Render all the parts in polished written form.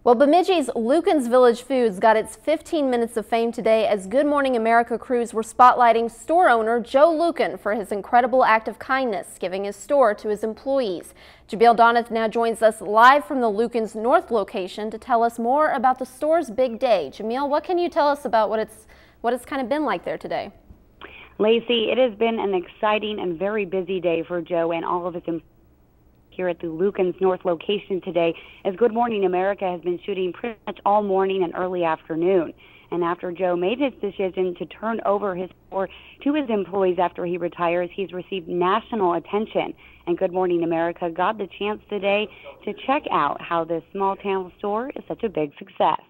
Well, Bemidji's Luekens Village Foods got its 15 minutes of fame today as Good Morning America crews were spotlighting store owner Joe Luekens for his incredible act of kindness, giving his store to his employees. Jabil Donath now joins us live from the Luekens North location to tell us more about the store's big day. Jamil, what can you tell us about what it's kind of been like there today? Lacey, it has been an exciting and very busy day for Joe and all of his employees here at the Luekens North location today, as Good Morning America has been shooting pretty much all morning and early afternoon. And after Joe made his decision to turn over his store to his employees after he retires, he's received national attention. And Good Morning America got the chance today to check out how this small town store is such a big success.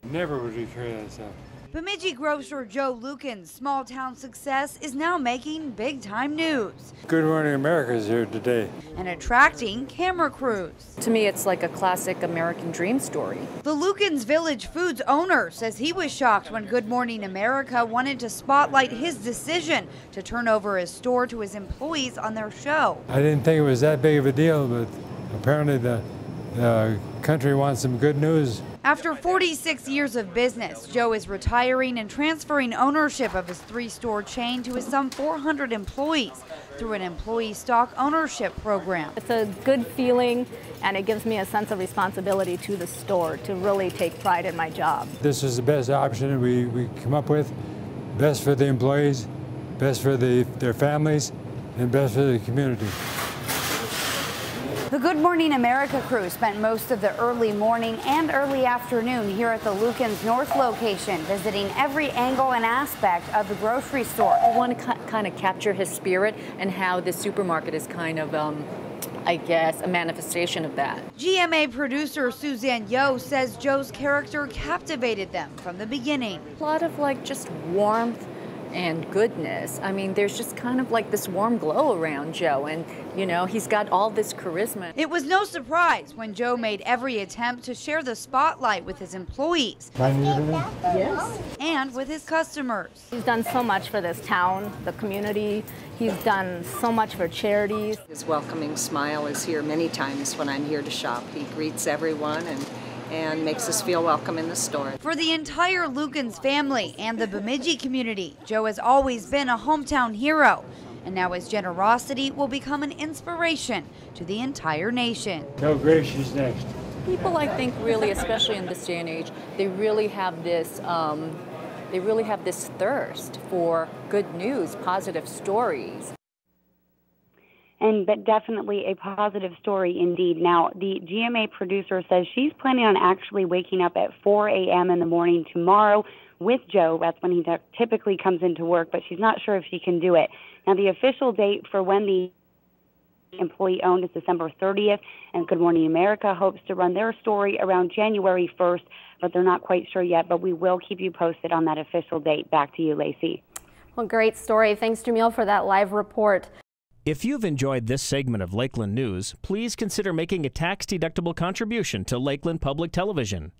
Never would we carry that stuff. Bemidji grocer Joe Luekens' small town success is now making big time news. Good Morning America is here today. And attracting camera crews. To me, it's like a classic American dream story. The Luekens Village Foods owner says he was shocked when Good Morning America wanted to spotlight his decision to turn over his store to his employees on their show. I didn't think it was that big of a deal, but apparently the country wants some good news. After 46 years of business, Joe is retiring and transferring ownership of his three-store chain to his some 400 employees through an employee stock ownership program. It's a good feeling, and it gives me a sense of responsibility to the store to really take pride in my job. This is the best option we come up with, best for the employees, best for their families, and best for the community. The Good Morning America crew spent most of the early morning and early afternoon here at the Luekens North location, visiting every angle and aspect of the grocery store. I want to kind of capture his spirit and how the supermarket is kind of, I guess, a manifestation of that. GMA producer Suzanne Yeo says Joe's character captivated them from the beginning. A lot of like just warmth and goodness. I mean, there's just kind of like this warm glow around Joe, and you know, he's got all this charisma. It was no surprise when Joe made every attempt to share the spotlight with his employees. Yes. And with his customers. He's done so much for this town, the community. He's done so much for charities. His welcoming smile is here many times when I'm here to shop. He greets everyone and makes us feel welcome in the store. For the entire Luekens family and the Bemidji community, Joe has always been a hometown hero, and now his generosity will become an inspiration to the entire nation. No, Grace, she's next. People, I think, really, especially in this day and age, they really have this thirst for good news, positive stories. But definitely a positive story indeed. Now, the GMA producer says she's planning on actually waking up at 4 a.m. in the morning tomorrow with Joe. That's when he typically comes into work, but she's not sure if she can do it. Now, the official date for when the employee owned is December 30th, and Good Morning America hopes to run their story around January 1st, but they're not quite sure yet, but we will keep you posted on that official date. Back to you, Lacey. Well, great story. Thanks, Jamil, for that live report. If you've enjoyed this segment of Lakeland News, please consider making a tax-deductible contribution to Lakeland Public Television.